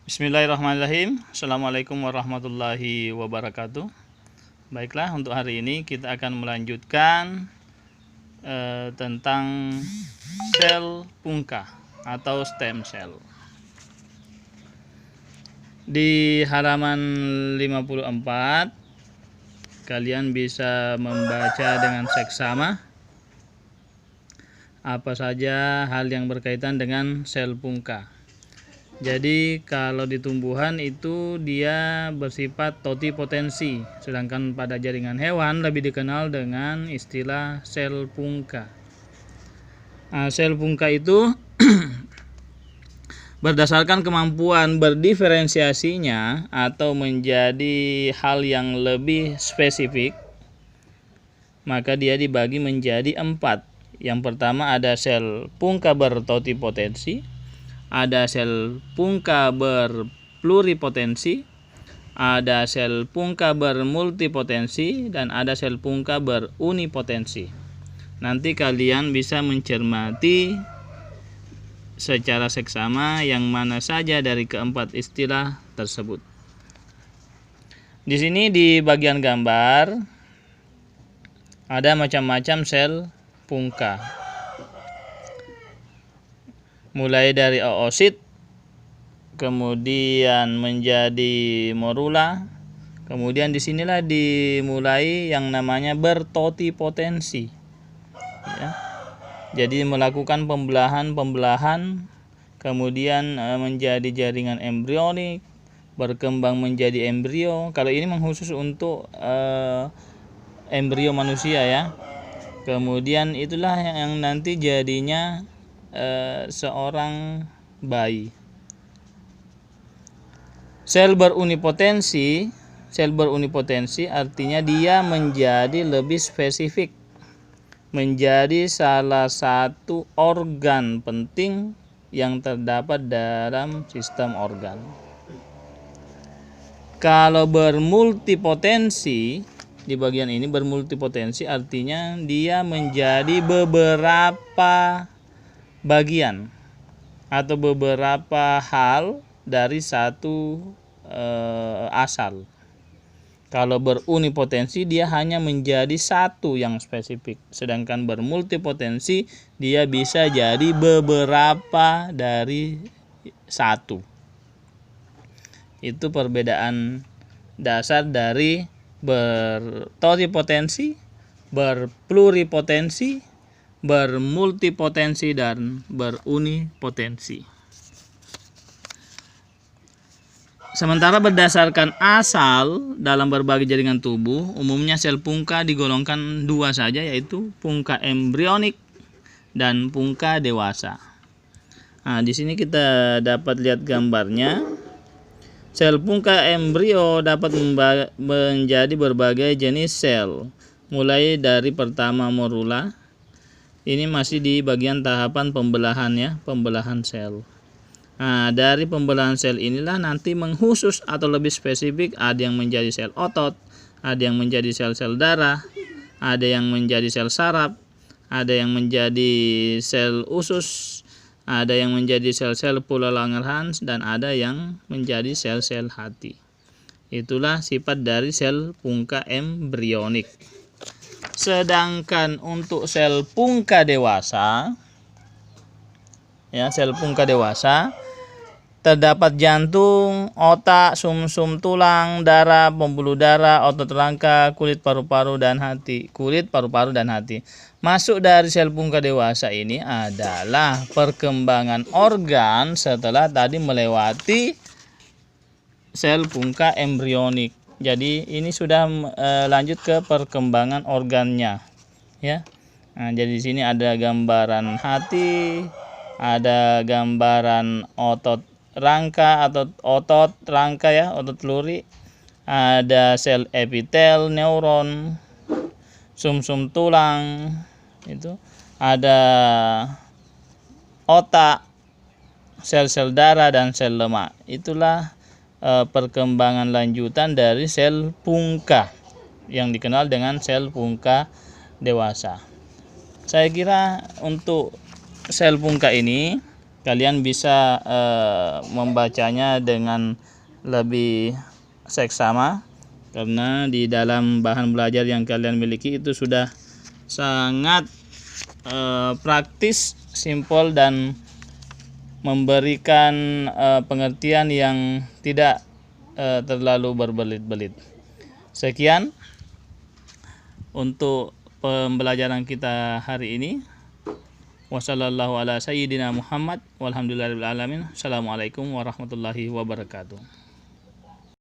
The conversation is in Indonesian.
Bismillahirrahmanirrahim. Assalamualaikum warahmatullahi wabarakatuh. Baiklah, untuk hari ini kita akan melanjutkan tentang sel pungka atau stem cell. Di halaman 54 kalian bisa membaca dengan seksama apa saja hal yang berkaitan dengan sel pungka. Jadi kalau di tumbuhan itu dia bersifat totipotensi, sedangkan pada jaringan hewan lebih dikenal dengan istilah sel pungka. Nah, sel pungka itu berdasarkan kemampuan berdiferensiasinya atau menjadi hal yang lebih spesifik, maka dia dibagi menjadi 4. Yang pertama ada sel pungka bertotipotensi, ada sel pungka berpluripotensi, ada sel pungka bermultipotensi, dan ada sel pungka berunipotensi. Nanti kalian bisa mencermati secara seksama yang mana saja dari keempat istilah tersebut. Di sini di bagian gambar ada macam-macam sel pungka. Mulai dari oosit, kemudian menjadi morula, kemudian disinilah dimulai yang namanya bertotipotensi. Ya. Jadi melakukan pembelahan, kemudian menjadi jaringan embrionik, berkembang menjadi embrio. Kalau ini mengkhusus untuk embrio manusia ya. Kemudian itulah yang nanti jadinya seorang bayi. Sel berunipotensi artinya dia menjadi lebih spesifik, menjadi salah satu organ penting yang terdapat dalam sistem organ. Kalau bermultipotensi, di bagian ini bermultipotensi artinya dia menjadi beberapa bagian atau beberapa hal dari satu asal. Kalau berunipotensi dia hanya menjadi satu yang spesifik, sedangkan bermultipotensi dia bisa jadi beberapa dari satu. Itu perbedaan dasar dari bertotipotensi, berpluripotensi, bermultipotensi, dan berunipotensi. Sementara berdasarkan asal dalam berbagai jaringan tubuh, umumnya sel pungka digolongkan 2 saja, yaitu pungka embrionik dan pungka dewasa. Nah, di sini kita dapat lihat gambarnya. Sel pungka embrio dapat menjadi berbagai jenis sel, mulai dari pertama morula. Ini masih di bagian tahapan pembelahan ya, pembelahan sel. Nah, dari pembelahan sel inilah nanti mengkhusus atau lebih spesifik, ada yang menjadi sel otot, ada yang menjadi sel-sel darah, ada yang menjadi sel saraf, ada yang menjadi sel usus, ada yang menjadi sel-sel Purula Langerhans, dan ada yang menjadi sel-sel hati. Itulah sifat dari sel pungka embrionik. Sedangkan untuk sel pungka dewasa, ya, sel pungka dewasa terdapat jantung, otak, sumsum tulang, darah, pembuluh darah, otot rangka, kulit paru-paru dan hati. Masuk dari sel pungka dewasa ini adalah perkembangan organ setelah tadi melewati sel pungka embrionik. Jadi ini sudah lanjut ke perkembangan organnya, ya. Nah, jadi di sini ada gambaran hati, ada gambaran otot rangka atau otot rangka ya, otot luri, ada sel epitel, neuron, sumsum tulang, itu ada otak, sel-sel darah dan sel lemak. Itulah perkembangan lanjutan dari sel pungka yang dikenal dengan sel pungka dewasa. Saya kira untuk sel pungka ini kalian bisa membacanya dengan lebih seksama, karena di dalam bahan belajar yang kalian miliki itu sudah sangat praktis, simpel, dan memberikan pengertian yang tidak terlalu berbelit-belit. Sekian untuk pembelajaran kita hari ini. Wassallallahu ala sayyidina Muhammad walhamdulillahirabbil alamin. Assalamualaikum warahmatullahi wabarakatuh.